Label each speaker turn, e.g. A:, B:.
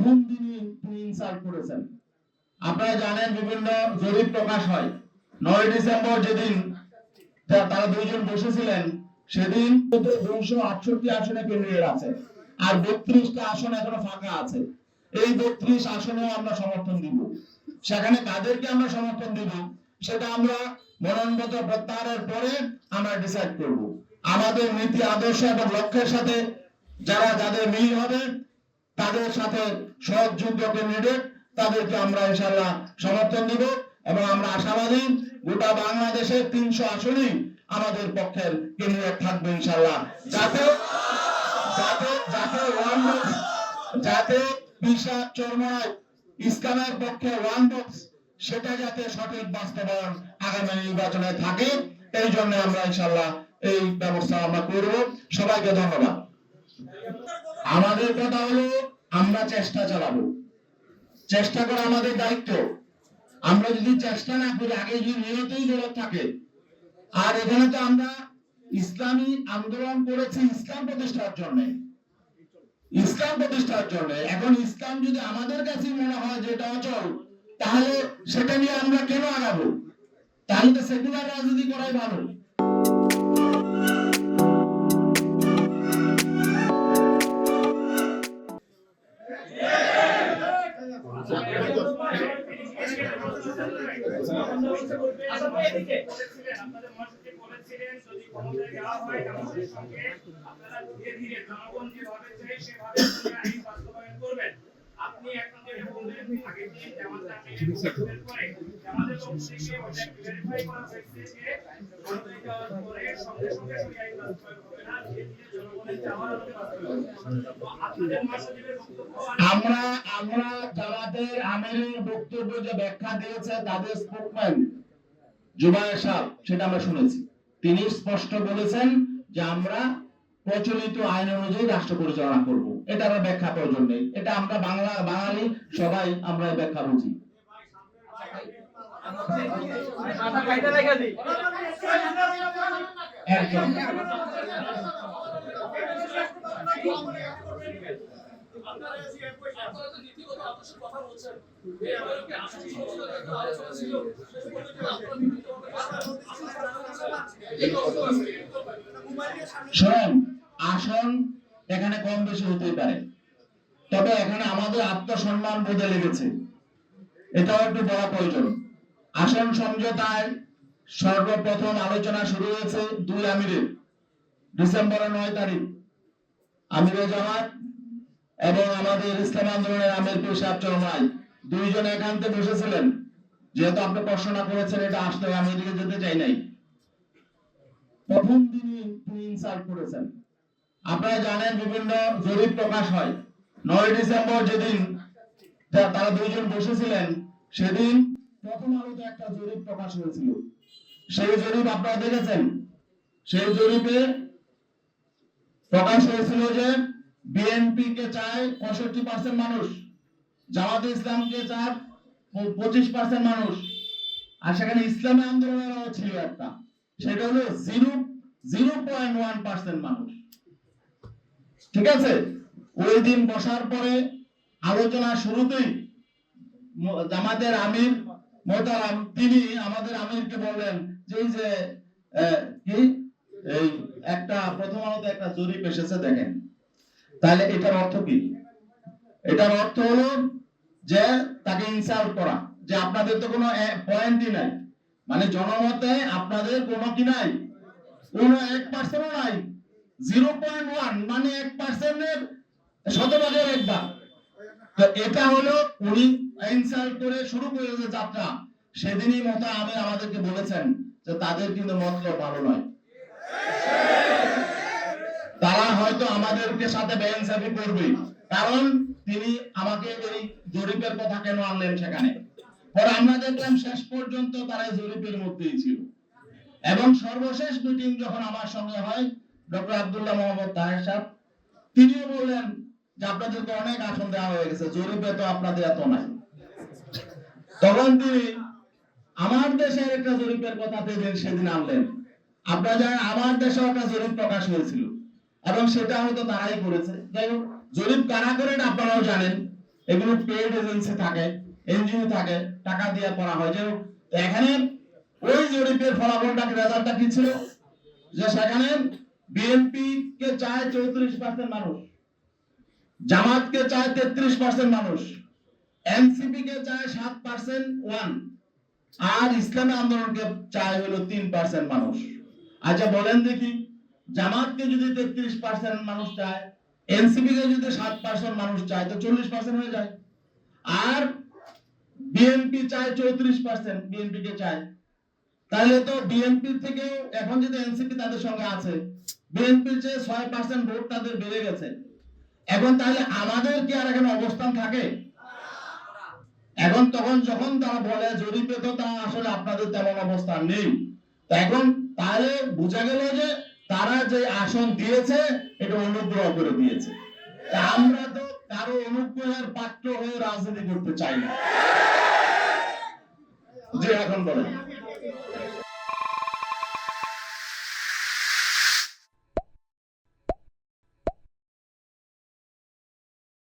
A: প্রথম দিনই তিনি ইনসাল্ট করেছেন। আপনারা জানেন বিভিন্ন জরিপ প্রকাশ হয়। 9 ডিসেম্বর যেদিন তারা দুইজন বসেছিলেন, সেদিন 268 আসনে কেন্দ্রের আছে, আর 32টা আসন এখনো ফাঁকা আছে। এই 32 আসনেও আমরা সমর্থন দিব। সেখানে কাদেরকে আমরা সমর্থন দিব সেটা আমরা মনোনয়নপত্র প্রত্যাহারের পরে আমরা ডিসাইড করব। আমাদের নীতি আদর্শ এবং লক্ষ্যের সাথে যাদের মিল হবে তাদের সাথে সহযোগ্য ক্যান্ডিডেট তাদেরকে আমরা ইনশাআল্লাহ সমর্থন দিব এবং আমরা আশাবাদী গোটা বাংলাদেশের 300 আসনেই আমাদের পক্ষের ক্যান্ডিডেট থাকবে ইনশাআল্লাহ। যাতে পিসা চরমায় ইসলামের পক্ষে ওয়ান বক্স সেটা যাতে সঠিক বাস্তবায়ন আগামী নির্বাচনে থাকে, এই জন্য আমরা ইনশাআল্লাহ এই ব্যবস্থা আমরা করব। সবাইকে ধন্যবাদ। আমাদের কথা হলো আমরা চেষ্টা চালাবো, চেষ্টা করা আমাদের দায়িত্ব। আমরা যদি চেষ্টা না করি, আগে যদি নিয়তই দরদ থাকে, আর এখানে তো আমরা ইসলামী আন্দোলন করেছি ইসলাম প্রতিষ্ঠার জন্য, এখন ইসলাম যদি আমাদের কাছে মনে হয় যে এটা অচল, তাহলে সেটা নিয়ে আমরা কেন আগাবো? তাহলে তো সেকুলার রাজনীতি করাই ভালো। আমরা জামাতের আমিরের বক্তব্য যে ব্যাখ্যা দিয়েছে তাদের স্পোকম্যান জুবায়ের সাহেব, সেটা আমরা শুনেছি। তিনি স্পষ্ট বলেছেন যে আমরা প্রচলিত আইন অনুযায়ী রাষ্ট্র পরিচালনা করব। এটা আমরা ব্যাখ্যা প্রয়োজন নেই, এটা আমরা বাঙালি সবাই আমরা ব্যাখ্যা বুঝি। আসন এখানে কম বেশি হতেই পারে, তবে এখানে আমাদের আত্মসম্মান বোধে লেগেছে, এটাও একটু বলা প্রয়োজন। আসন সমঝোতায় সর্বপ্রথম আলোচনা শুরু হয়েছে 2 আমিরের, ডিসেম্বরের 9 তারিখ আমিরে জামাত এবং আমাদের ইসলাম আন্দোলনের আমির পীর সাহেব চরমাই দুইজন একান্তে বসেছিলেন। যেহেতু আপনি প্রশ্ন করেছেন, এটা আসলে আমি এদিকে যেতে চাই নাই। প্রথম দিনই তিনি ইনসাল্ট করেছেন। আপনারা জানেন বিভিন্ন জরিপ প্রকাশ হয়। 9 ডিসেম্বর যেদিন তারা দুইজন বসেছিলেন, সেদিন প্রথম আলোতে একটা জরিপ প্রকাশ হয়েছিল। সেই জরিপ আপনারা দেখেছেন। সেই জরিপে প্রকাশ হয়েছিল যে বিএনপি কে চায় 65% মানুষ, জামাতে ইসলামকে চায় 25% মানুষ, আর সেখানে ইসলামী আন্দোলনেরও ছিল একটা, সেটা হলো 0.1% মানুষ। ঠিক আছে, ওই দিন বসার পরে আলোচনা শুরুতেই জামাতের আমির মোহতারাম তিনি আমাদের আমিরকে বললেন যে এই যে এই একটা প্রথম আলোতে একটা জরিপ এসেছে দেখেন। তাহলে এটার অর্থ কি? এটার অর্থ হলো যে তাকে ইনসাল্ট করা, যে আপনাদের তো কোনো পয়েন্টই নাই, মানে জনমতে আপনাদের কোনো কি নাই, কোনো 1% নাই, 0.1 মানে 1% এর শতভাগের 1 ভাগ। তো এটা হলো উনি ইনসাল্ট করে শুরু করেছে যাত্রা। সেদিনই মতো আমি আমাদেরকে বলেছেন যে তাদের কিন্তু মতলব ভালো নয়, তারা হয়তো আমাদেরকে সাথে বেইনসাফি করবে, কারণ তিনি আমাকে এই জরিপের কথা কেন আনলেন সেখানে। পরে আমরা দেখলাম শেষ পর্যন্ত তারা জরিপের মধ্যেই ছিল। এবং সর্বশেষ মিটিং যখন আমার সঙ্গে হয় ডক্টর আব্দুল্লাহ মোহাম্মদ তাহের সাহেব, তিনিও বললেন যে আপনাদেরকে অনেক আসন দেওয়া হয়ে গেছে, জরিপে তো আপনাদের এত নাই। তখন তিনি আমার দেশের একটা জরিপের কথা সেদিন আনলেন। আপনারা জানেন আমার দেশেও একটা জরিপ প্রকাশ হয়েছিল এবং সেটা হয়তো তারাই করেছে। যাই হোক, জরিপ কারা করেন আপনারাও জানেন। এগুলো পেইড এজেন্সি থাকে, এনজিও থাকে, টাকা দিয়ে করা হয়। যে এখানে ওই জরিপের ফলাফলটা রেজাল্টটা কি ছিল, যে সেখানে বিএনপি কে চায় 34% মানুষ, জামাতকে চায় 33% মানুষ, এনসিপি কে চায় 7% আর ইসলামী আন্দোলনকে চায় হলো 3% মানুষ। আচ্ছা বলেন দেখি, জামাতকে যদি 33% মানুষ চায়, এনসিপি কে যদি 7% মানুষ চায়, তো 40% হয়ে যায়। আর বিএনপি চায় 34%, বিএনপি কে চায়, তাহলে তো বিএনপি থেকে এখন যদি এনসিপি তাদের সঙ্গে আছে, বিএনপির চেয়ে 6% ভোট তাদের বেড়ে গেছে। এখন তাহলে আমাদের কি আর এখানে অবস্থান থাকে? এখন তখন যখন তারা বলে জরিপে তো তা আসলে আপনাদের তেমন অবস্থান নেই, তো এখন তাহলে বোঝা গেল যে তারা যে আসন দিয়েছে এটা অনুগ্রহ করে দিয়েছে। তা আমরা তো কারো অনুগ্রহের পাত্র হয়ে রাজনীতি করতে চাই না। যে এখন বলেন।